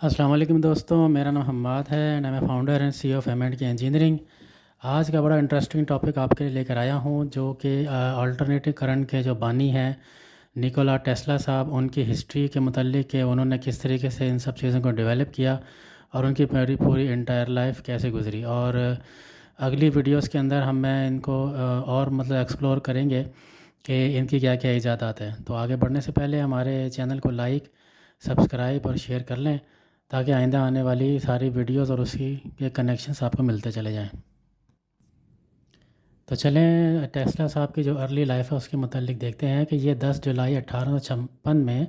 السلام علیکم دوستوں، میرا نام حماد ہے اینڈ میں founder and C of M and کی انجینئرنگ۔ آج کا بڑا انٹرسٹنگ ٹاپک آپ کے لیے لے کر آیا ہوں، جو کہ آلٹرنیٹو کرنٹ کے جو بانی ہیں نیکولا ٹیسلا صاحب، ان کی ہسٹری کے متعلق کہ انہوں نے کس طریقے سے ان سب چیزوں کو ڈیولپ کیا اور ان کی پوری انٹائر لائف کیسے گزری۔ اور اگلی ویڈیوز کے اندر میں ان کو اور ایکسپلور کریں گے کہ ان کی کیا کیا ایجادات ہیں۔ تو آگے بڑھنے سے پہلے ہمارے چینل کو لائک، سبسکرائب اور شیئر کر لیں تاکہ آئندہ آنے والی ساری ویڈیوز اور اسی کے کنیکشنز آپ کو ملتے چلے جائیں۔ تو چلیں ٹیسلا صاحب کی جو ارلی لائف ہے اس کے متعلق دیکھتے ہیں کہ یہ 10 جولائی 1856 میں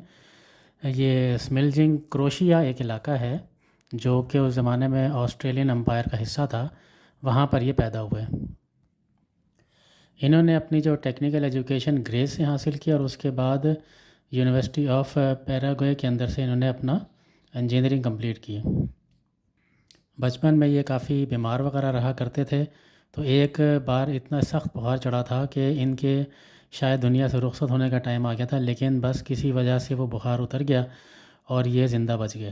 یہ سملجنگ کروشیا ایک علاقہ ہے جو کہ اس زمانے میں آسٹریلین امپائر کا حصہ تھا، وہاں پر یہ پیدا ہوئے۔ انہوں نے اپنی جو ٹیکنیکل ایجوکیشن گریس سے حاصل کی اور اس کے بعد یونیورسٹی آف پیراگوئے کے اندر سے انہوں نے اپنا انجینئرنگ کمپلیٹ کی۔ بچپن میں یہ کافی بیمار وغیرہ رہا کرتے تھے، تو ایک بار اتنا سخت بخار چڑھا تھا کہ ان کے شاید دنیا سے رخصت ہونے کا ٹائم آ گیا تھا، لیکن بس کسی وجہ سے وہ بخار اتر گیا اور یہ زندہ بچ گئے۔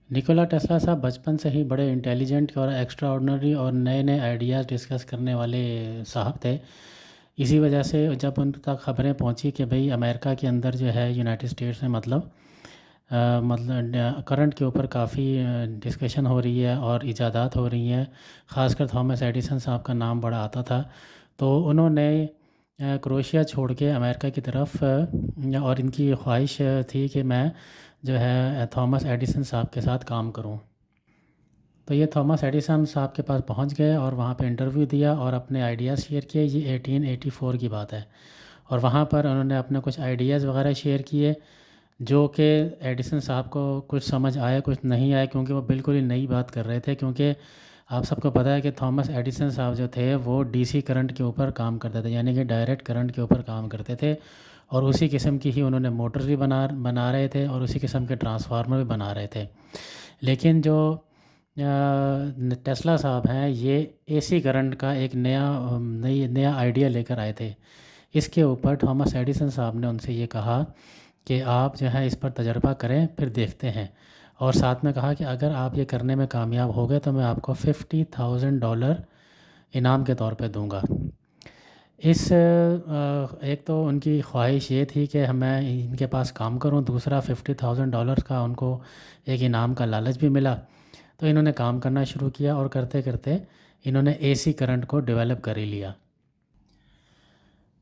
نیکولا ٹیسلا صاحب بچپن سے ہی بڑے انٹیلیجنٹ اور ایکسٹرا آرڈنری اور نئے نئے آئیڈیاز ڈسکس کرنے والے صاحب تھے۔ اسی وجہ سے جب ان تک خبریں پہنچی کہ بھئی امریکہ کے اندر جو ہے یونائٹڈ اسٹیٹس میں کرنٹ کے اوپر کافی ڈسکشن ہو رہی ہے اور ایجادات ہو رہی ہیں، خاص کر تھامس ایڈیسن صاحب کا نام بڑا آتا تھا، تو انہوں نے کروشیا چھوڑ کے امریکہ کی طرف اور ان کی خواہش تھی کہ میں جو ہے تھامس ایڈیسن صاحب کے ساتھ کام کروں۔ تو یہ تھامس ایڈیسن صاحب کے پاس پہنچ گئے اور وہاں پہ انٹرویو دیا اور اپنے آئیڈیاز شیئر کیے۔ یہ 1884 کی بات ہے، اور وہاں پر انہوں نے اپنے کچھ آئیڈیاز وغیرہ شیئر کیے جو کہ ایڈیسن صاحب کو کچھ سمجھ آئے کچھ نہیں آئے، کیونکہ وہ بالکل ہی نئی بات کر رہے تھے۔ کیونکہ آپ سب کو پتہ ہے کہ تھامس ایڈیسن صاحب جو تھے وہ ڈی سی کرنٹ کے اوپر کام کرتے تھے، یعنی کہ ڈائریکٹ کرنٹ کے اوپر کام کرتے تھے، اور اسی قسم کی ہی انہوں نے موٹرز بھی بنا رہے تھے اور اسی قسم کے ٹرانسفارمر بھی بنا رہے تھے۔ لیکن جو ٹیسلا صاحب ہیں یہ اے سی کرنٹ کا ایک نیا آئیڈیا لے کر آئے تھے۔ اس کے اوپر تھامس ایڈیسن صاحب نے ان سے یہ کہا کہ آپ جو ہے اس پر تجربہ کریں، پھر دیکھتے ہیں، اور ساتھ میں کہا کہ اگر آپ یہ کرنے میں کامیاب ہو گئے تو میں آپ کو $50,000 انعام کے طور پہ دوں گا۔ ایک تو ان کی خواہش یہ تھی کہ میں ان کے پاس کام کروں، دوسرا $50,000 کا ان کو ایک انعام کا لالچ بھی ملا، تو انہوں نے کام کرنا شروع کیا اور کرتے کرتے انہوں نے اے سی کرنٹ کو ڈیولپ کر ہی لیا۔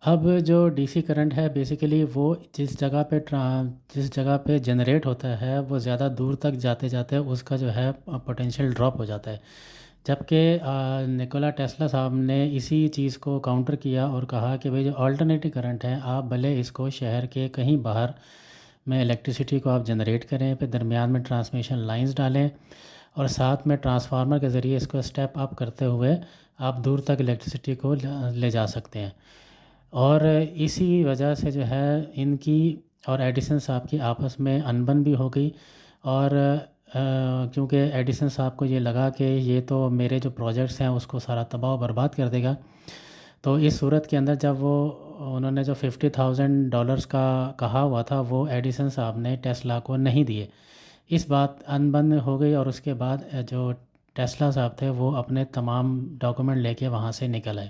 اب جو ڈی سی کرنٹ ہے بیسیکلی وہ جس جگہ پہ جنریٹ ہوتا ہے وہ زیادہ دور تک جاتے جاتے اس کا جو ہے پوٹینشیل ڈراپ ہو جاتا ہے، جبکہ نیکولا ٹیسلا صاحب نے اسی چیز کو کاؤنٹر کیا اور کہا کہ بھئی جو آلٹرنیٹو کرنٹ ہے آپ بھلے اس کو شہر کے کہیں باہر میں الیکٹریسٹی کو آپ جنریٹ کریں، پھر درمیان میں ٹرانسمیشن لائنز ڈالیں اور ساتھ میں ٹرانسفارمر کے ذریعے اس کو اسٹیپ اپ کرتے ہوئے آپ دور تک الیکٹریسٹی کو لے جا سکتے ہیں۔ اور اسی وجہ سے جو ہے ان کی اور ایڈیسن صاحب کی آپس میں انبن بھی ہو گئی، اور کیونکہ ایڈیسن صاحب کو یہ لگا کہ یہ تو میرے جو پروجیکٹس ہیں اس کو سارا تباہ و برباد کر دے گا، تو اس صورت کے اندر جب انہوں نے جو $50,000 کا کہا ہوا تھا وہ ایڈیسن صاحب نے ٹیسلا کو نہیں دیے، اس بات انبن ہو گئی، اور اس کے بعد جو ٹیسلا صاحب تھے وہ اپنے تمام ڈاکومنٹ لے کے وہاں سے نکل آئے۔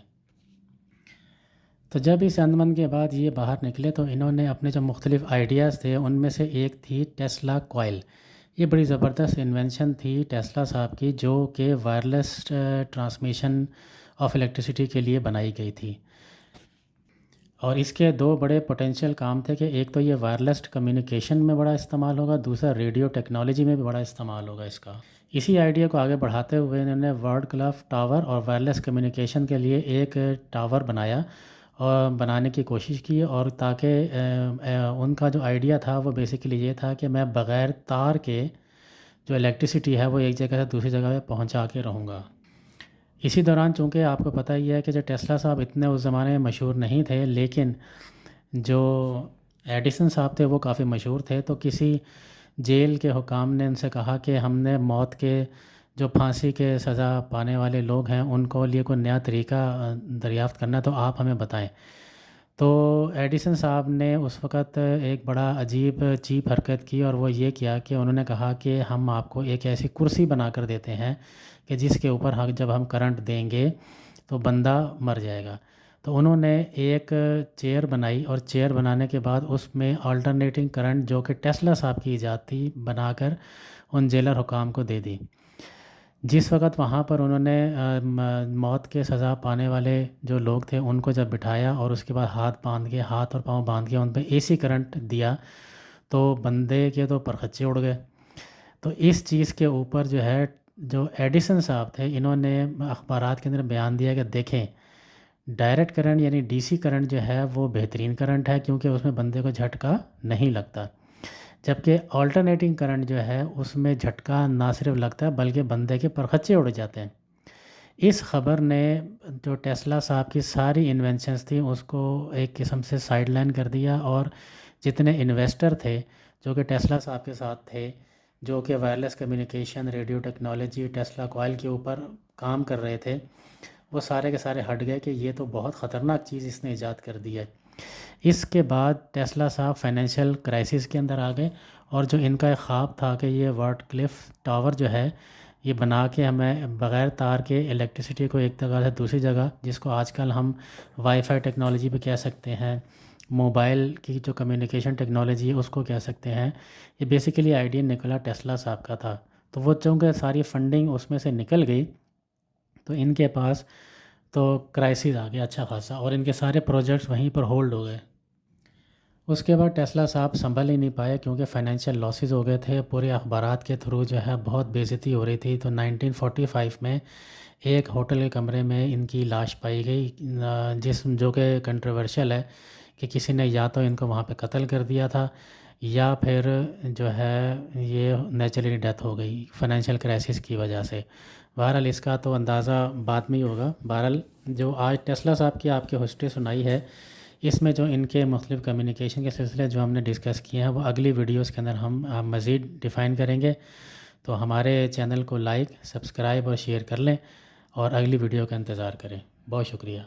تو جب اس انبن کے بعد یہ باہر نکلے تو انہوں نے اپنے جو مختلف آئیڈیاز تھے ان میں سے ایک تھی ٹیسلا کوائل۔ یہ بڑی زبردست انوینشن تھی ٹیسلا صاحب کی، جو کہ وائرلیس ٹرانسمیشن آف الیکٹریسٹی کے لیے بنائی گئی تھی، اور اس کے دو بڑے پوٹینشیل کام تھے کہ ایک تو یہ وائرلیس کمیونیکیشن میں بڑا استعمال ہوگا، دوسرا ریڈیو ٹیکنالوجی میں بھی بڑا استعمال ہوگا اس کا۔ اسی آئیڈیا کو آگے بڑھاتے ہوئے انہوں نے ورلڈ کلاس ٹاور اور وائرلیس کمیونیکیشن کے لیے ایک ٹاور بنایا اور بنانے کی کوشش کی، اور تاکہ ان کا جو آئیڈیا تھا وہ بیسیکلی یہ تھا کہ میں بغیر تار کے جو الیکٹریسٹی ہے وہ ایک جگہ سے دوسری جگہ پہ پہنچا کے رہوں گا۔ اسی دوران چونکہ آپ کو پتہ ہی ہے کہ جو ٹیسلا صاحب اتنے اس زمانے میں مشہور نہیں تھے، لیکن جو ایڈیسن صاحب تھے وہ کافی مشہور تھے، تو کسی جیل کے حکام نے ان سے کہا کہ ہم نے موت کے جو پھانسی کے سزا پانے والے لوگ ہیں ان کو لیے کوئی نیا طریقہ دریافت کرنا ہے، تو آپ ہمیں بتائیں۔ تو ایڈیسن صاحب نے اس وقت ایک بڑا عجیب چیپ حرکت کی، اور وہ یہ کیا کہ انہوں نے کہا کہ ہم آپ کو ایک ایسی کرسی بنا کر دیتے ہیں کہ جس کے اوپر جب ہم کرنٹ دیں گے تو بندہ مر جائے گا۔ تو انہوں نے ایک چیئر بنائی، اور چیئر بنانے کے بعد اس میں آلٹرنیٹنگ کرنٹ جو کہ ٹیسلا صاحب کی ایجاد تھی بنا کر ان جیلر حکام کو دے دی۔ جس وقت وہاں پر انہوں نے موت کے سزا پانے والے جو لوگ تھے ان کو جب بٹھایا اور اس کے بعد ہاتھ اور پاؤں باندھ کے ان پہ اے سی کرنٹ دیا، تو بندے کے تو پرخچے اڑ گئے۔ تو اس چیز کے اوپر جو ہے، جو ایڈیسن صاحب تھے، انہوں نے اخبارات کے اندر بیان دیا کہ دیکھیں، ڈائریکٹ کرنٹ یعنی ڈی سی کرنٹ جو ہے وہ بہترین کرنٹ ہے، کیونکہ اس میں بندے کو جھٹکا نہیں لگتا، جبکہ آلٹرنیٹنگ کرنٹ جو ہے اس میں جھٹکا نہ صرف لگتا ہے بلکہ بندے کے پرخچے اڑ جاتے ہیں۔ اس خبر نے جو ٹیسلا صاحب کی ساری انوینشنز تھیں اس کو ایک قسم سے سائیڈ لائن کر دیا، اور جتنے انویسٹر تھے جو کہ ٹیسلا صاحب کے ساتھ تھے، جو کہ wireless communication, radio technology, Tesla coil کے اوپر کام کر رہے تھے، وہ سارے کے سارے ہٹ گئے کہ یہ تو بہت خطرناک چیز اس نے ایجاد کر دی ہے۔ اس کے بعد ٹیسلا صاحب فائنینشیل کرائسس کے اندر آ گئے، اور جو ان کا ایک خواب تھا کہ یہ وارٹ کلف ٹاور جو ہے یہ بنا کے ہمیں بغیر تار کے الیکٹریسٹی کو ایک جگہ سے دوسری جگہ، جس کو آج کل ہم وائی فائی ٹیکنالوجی بھی کہہ سکتے ہیں، موبائل کی جو کمیونیکیشن ٹیکنالوجی ہے اس کو کہہ سکتے ہیں، یہ بیسیکلی آئیڈیا نکولا ٹیسلا صاحب کا تھا۔ تو وہ چونکہ ساری فنڈنگ اس میں سے نکل گئی، تو ان کے پاس تو کرائسس آ گیا اچھا خاصا، اور ان کے سارے پروجیکٹس وہیں پر ہولڈ ہو گئے۔ اس کے بعد ٹیسلا صاحب سنبھل ہی نہیں پائے، کیونکہ فائنینشیل لاسز ہو گئے تھے، پورے اخبارات کے تھرو جو ہے بہت بے عزتی ہو رہی تھی۔ تو 1945 میں ایک ہوٹل کے کمرے میں ان کی لاش پائی گئی، جو کہ کنٹروورشل ہے کہ کسی نے یا تو ان کو وہاں پہ قتل کر دیا تھا، یا پھر جو ہے یہ نیچرلی ڈیتھ ہو گئی فائنینشیل کرائسس کی وجہ سے۔ بہرحال اس کا تو اندازہ بعد میں ہی ہوگا۔ بہرحال جو آج ٹیسلا صاحب کی آپ کی ہسٹری سنائی ہے، اس میں جو ان کے مختلف کمیونیکیشن کے سلسلے جو ہم نے ڈسکس کیے ہیں، وہ اگلی ویڈیوز کے اندر ہم مزید ڈیفائن کریں گے۔ تو ہمارے چینل کو لائک، سبسکرائب اور شیئر کر لیں، اور اگلی ویڈیو کا انتظار کریں۔ بہت شکریہ۔